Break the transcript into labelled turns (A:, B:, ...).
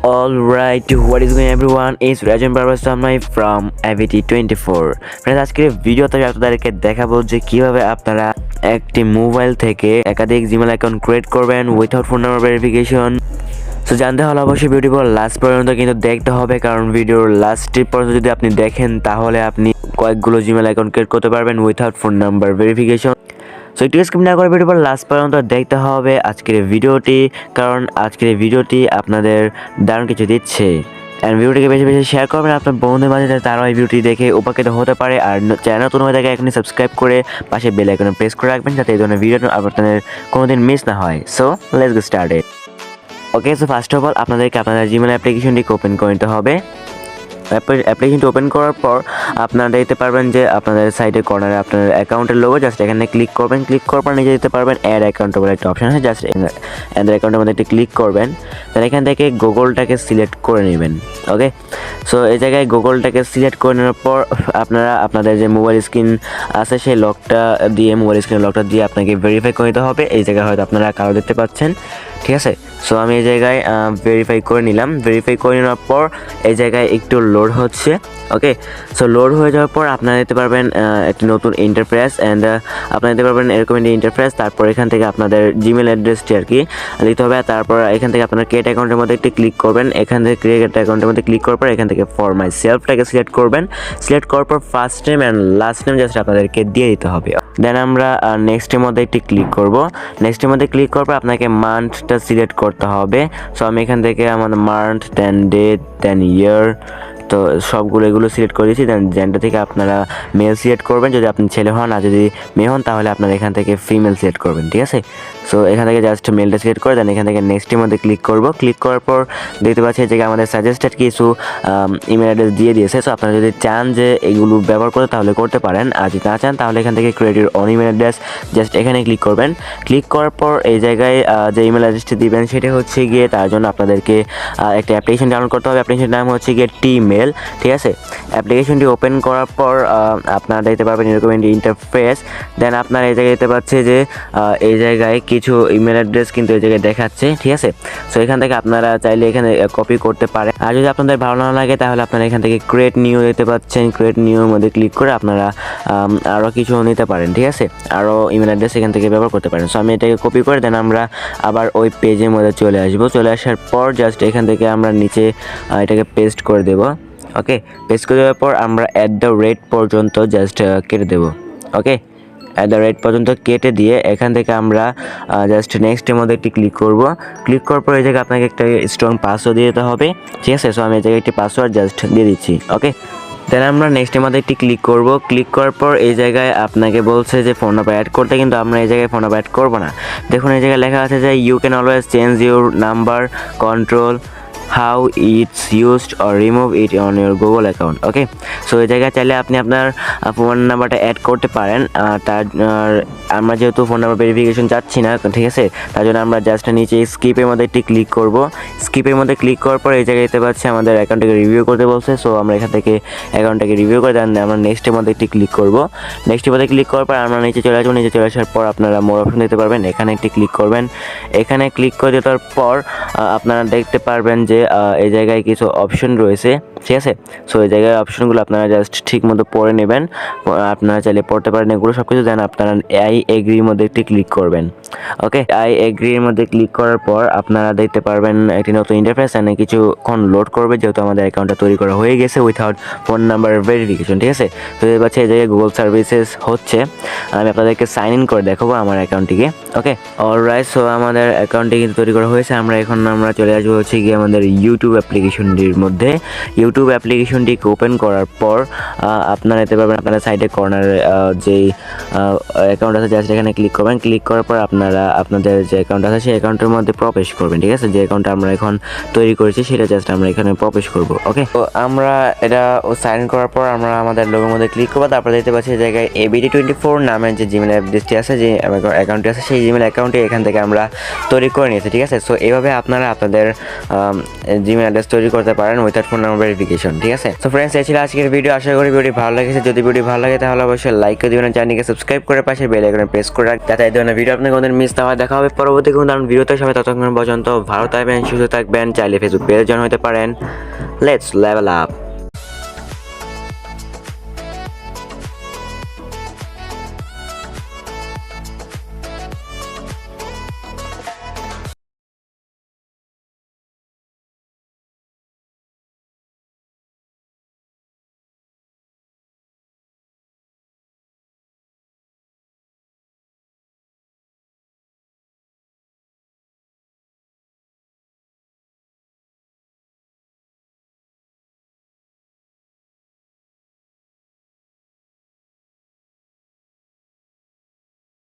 A: Alright, what is going everyone? It's Rajan Barbasamai from AVT24. Friends, আজকের ভিডিওতে আমি আপনাদেরকে দেখাবো যে কিভাবে আপনারা একটি মোবাইল থেকে একাধিক জিমেল অ্যাকাউন্ট ক্রিয়েট করবেন without phone number verification. So জানতে হলে অবশ্যই ভিডিও লাস্ট পর্যন্ত কিন্তু দেখতে হবে, কারণ ভিডিওর লাস্ট পর্যন্ত যদি আপনি দেখেন তাহলে আপনি কয়েকগুলো জিমেল অ্যাকাউন্ট ক্রিয়েট করতে পারবেন without phone number verification. So একটু স্কিপ না করে ভিডিও লাস্ট পর্যন্ত দেখতে হবে আজকের ভিডিওটি, কারণ আজকের ভিডিওটি আপনাদের দারুণ কিছু দিচ্ছে। অ্যান্ড ভিডিওটিকে বেশি বেশি শেয়ার করবেন আপনার বন্ধুদের মাঝে, তারাও এই ভিডিওটি দেখে উপকৃত হতে পারে। আর চ্যানেল নতুন হয়ে থাকে এখনই সাবস্ক্রাইব করে পাশে বেল আইকনে প্রেস করে রাখবেন, যাতে এই ধরনের ভিডিও আপনাদের কোনোদিন মিস না হয়। So let's get started. Okay, so first of all আপনাদেরকে আপনাদের জিমেল অ্যাপ্লিকেশনটিকে ওপেন করে নিতে হবে। অ্যাপ্লিকেশনটি ওপেন করার পর আপনারা দেখতে পারবেন যে আপনাদের সাইডে কর্নারে আপনার অ্যাকাউন্টের লোগো, জাস্ট এখানে ক্লিক করবেন। ক্লিক করার পর নিচে যেতে পারবেন অ্যাড অ্যাকাউন্ট বলে একটা অপশন আছে, জাস্ট অ্যাড অ্যাকাউন্টের মধ্যে একটি ক্লিক করবেন। দেন এখান থেকে গুগলটাকে সিলেক্ট করে নেবেন। ওকে, সো এই জায়গায় গুগলটাকে সিলেক্ট করে নেওয়ার পর আপনারা আপনাদের যে মোবাইল স্ক্রিন আছে সেই লকটা দিয়ে, মোবাইল স্ক্রিনের লকটা দিয়ে আপনাকে ভেরিফাই করে নিতে হবে। এই জায়গায় হয়তো আপনারা কালো দেখতে পাচ্ছেন, ঠিক আছে। সো আমি এই জায়গায় ভেরিফাই করে নিলাম। ভেরিফাই করে নেওয়ার পর এই জায়গায় একটু লোড হচ্ছে। ওকে, সো লোড হয়ে যাওয়ার পর আপনারা দেখতে পারবেন একটি নতুন ইন্টারফেস, অ্যান্ড আপনারা দেখতে পারবেন এরকম একটি ইন্টারফেস। তারপর এখান থেকে আপনাদের জিমেল অ্যাড্রেসটি আর কি লিখতে হবে। তারপর এখান থেকে আপনারা ক্রিয়েট অ্যাকাউন্টের মধ্যে একটি ক্লিক করবেন। এখান থেকে ক্রিয়েট অ্যাকাউন্টের মধ্যে ক্লিক করার পর এখান থেকে ফর মাই সেলফটাকে সিলেক্ট করবেন। সিলেক্ট করার পর first name and last name just আপনাদেরকে দিয়ে দিতে হবে। দেন আমরা নেক্সটের মধ্যে একটি ক্লিক করব। নেক্সটের মধ্যে ক্লিক করার পর আপনাকে মান্থটা সিলেক্ট করতে হবে। সো আমি এখান থেকে আমাদের মান্থ, দেন ডেট, দেন ইয়ার, তো সবগুলো এগুলো সিলেক্ট করে দিয়েছি। দেন জেন্ডার থেকে আপনারা মেল সিলেক্ট করবেন যদি আপনি ছেলে হন, আর যদি মেয়ে হন তাহলে আপনারা এখান থেকে ফিমেল সিলেক্ট করবেন, ঠিক আছে। সো এখান থেকে জাস্ট মেলটা সিলেক্ট করে দেন এখান থেকে নেক্সটের মধ্যে ক্লিক করব। ক্লিক করার পর দেখতে পাচ্ছি যে আমাদের সাজেস্টেড কিছু ইমেল অ্যাড্রেস দিয়ে দিয়েছে। সো আপনারা যদি চান যে এগুলো ব্যবহার করতে তাহলে করতে পারেন, আর যদি না চান তাহলে এখান থেকে create your on email address just এখানে ক্লিক করবেন। ক্লিক করার পর এই জায়গায় যে ইমেল অ্যাড্রেসটি দিবেন সেটা হচ্ছে গিয়ে, তার জন্য আপনাদেরকে একটা অ্যাপ্লিকেশন ডাউনলোড করতে হবে। অ্যাপ্লিকেশনের নাম হচ্ছে গিয়ে টিমেল, ঠিক আছে। অ্যাপ্লিকেশনটি ওপেন করার পর আপনারা দেখতে পারবেন এরকম একটি ইন্টারফেস। দেন আপনারা এই জায়গায় দেখতে পাচ্ছে যে এই জায়গায় কিছু ইমেল অ্যাড্রেস কিন্তু এই জায়গায় দেখাচ্ছে, ঠিক আছে। সো এখান থেকে আপনারা চাইলে এখানে কপি করতে পারেন, আর যদি আপনাদের ভালো না লাগে তাহলে আপনারা এখান থেকে ক্রিয়েট নিউ দেখতে পাচ্ছেন। ক্রিয়েট নিউর মধ্যে ক্লিক করে আপনারা আরও কিছু নিতে পারেন, ঠিক আছে। আরও ইমেল অ্যাড্রেস এখান থেকে ব্যবহার করতে পারেন। সো আমি এটাকে কপি করে দেন আমরা আবার ওই পেজের মধ্যে চলে আসবো। চলে আসার পর জাস্ট এখান থেকে আমরা নিচে এটাকে পেস্ট করে দেবো। ওকে, পেস্ট করে দেওয়ার পর আমরা @ পর্যন্ত জাস্ট কেটে দেবো। ওকে, @ পর্যন্ত কেটে দিয়ে এখান থেকে আমরা জাস্ট নেক্সটের মধ্যে একটি ক্লিক করব। ক্লিক করার পর এই জায়গায় আপনাকে একটা স্ট্রং পাসওয়ার্ড দিয়ে দিতে হবে, ঠিক আছে। সো আমি এই জায়গায় একটি পাসওয়ার্ড জাস্ট দিয়ে দিচ্ছি। ওকে, দেন আমরা নেক্সটের মধ্যে একটি ক্লিক করব। ক্লিক করার পর এই জায়গায় আপনাকে বলছে যে ফোন নাম্বার অ্যাড করতে, কিন্তু আমরা এই জায়গায় ফোন নাম্বার অ্যাড করবো না। দেখুন এই জায়গায় লেখা আছে যে you can always change your number, control how it's used or remove it on your Google account. Okay, so এই জায়গায় চাইলে আপনি আপনার ফোন নাম্বারটা অ্যাড করতে পারেন। তার আমরা যেহেতু ফোন নাম্বার ভেরিফিকেশন চাচ্ছি না, ঠিক আছে, তার জন্য আমরা জাস্ট নিচে স্কিপের মধ্যে একটি ক্লিক করব। স্কিপের মধ্যে ক্লিক করার পর এই জায়গায় দেখতে পাচ্ছি আমাদের অ্যাকাউন্টটাকে রিভিউ করতে বলছে। সো আমরা এখান থেকে অ্যাকাউন্টটাকে রিভিউ করে দেন আমরা নেক্সটের মধ্যে একটি ক্লিক করব। নেক্সটের মধ্যে ক্লিক করার পর আমরা নিচে চলে আসবো। নিচে চলে আসার পর আপনারা মোর অপশন দিতে পারবেন, এখানে একটি ক্লিক করবেন। এখানে ক্লিক করে দেওয়ার পর আপনারা দেখতে পারবেন যে এই জায়গায় কিছু অপশন রয়েছে, ঠিক আছে। সো এই জায়গায় অপশনগুলো আপনারা জাস্ট ঠিক মতো পড়ে নেবেন। আপনারা চাইলে পড়তে পারেন এগুলো সব কিছু। দেন আপনারা আই এগ্রির মধ্যে একটি ক্লিক করবেন। ওকে, আই এগ্রির মধ্যে ক্লিক করার পর আপনারা দেখতে পারবেন একটি নতুন ইন্টারফেস, এনে কিছুক্ষণ লোড করবে যেহেতু আমাদের অ্যাকাউন্টটা তৈরি করা হয়ে গেছে উইথাউট ফোন নাম্বার ভেরিফিকেশন, ঠিক আছে। তো এই পাচ্ছে এই জায়গায় গুগল সার্ভিসেস হচ্ছে, আমি আপনাদেরকে সাইন ইন করে দেখাবো আমার অ্যাকাউন্টটিকে। ওকে, অলরাইট, সো আমাদের অ্যাকাউন্টটি কিন্তু তৈরি করা হয়েছে। আমরা চলে আসবো হচ্ছে গিয়ে আমাদের ইউটিউব অ্যাপ্লিকেশনটির মধ্যে। ইউটিউব অ্যাপ্লিকেশনটিকে ওপেন করার পর আপনারা দেখতে পারবেন আপনারা সাইডে কর্নারে যেই অ্যাকাউন্ট আছে জাস্ট এখানে ক্লিক করবেন। ক্লিক করার পর আপনারা আপনাদের যে অ্যাকাউন্ট আছে সেই অ্যাকাউন্টের মধ্যে প্রবেশ করবেন, ঠিক আছে। যে অ্যাকাউন্টটা আমরা এখন তৈরি করেছি সেটা জাস্ট আমরা এখানে প্রবেশ করব। ওকে, তো আমরা এটা সাইন ইন করার পর আমরা আমাদের লোগোর মধ্যে ক্লিক করবো। তারপর দেখতে পাচ্ছি এই জায়গায় ABT24 নামের যে জিমেল অ্যাড্রেসটি আছে, যে অ্যাকাউন্টটি আছে, সেই জিমেল অ্যাকাউন্টে এখান থেকে আমরা তৈরি করে নিয়েছি, ঠিক আছে। সো এইভাবে আপনারা আপনাদের জিমেল অ্যাড্রেস তৈরি করতে পারেন উইথাউট ফোন নাম্বার ভেরিফিকেশন। ঠিক আছে, তো ফ্রেন্ডস এই ছিল আজকের ভিডিও। আশা করি ভিডিও ভালো লেগেছে। যদি ভিডিও ভালো লাগে তাহলে অবশ্যই লাইক করে দিবেন, চ্যানেলকে সাবস্ক্রাইব করে পাশে বেল আইকনে প্রেস করে রাখবেন যাতে এই ধরনের ভিডিও আপনাদের কোনদিন মিস না হয়। দেখা হবে পরবর্তী কোনো দারুণ ভিডিওতে। সবাই ততক্ষণ পর্যন্ত ভালো থাকবেন, সুস্থ থাকবেন। চাইলে ফেসবুক পেজে জয়েন হতে পারেন। Let's level up.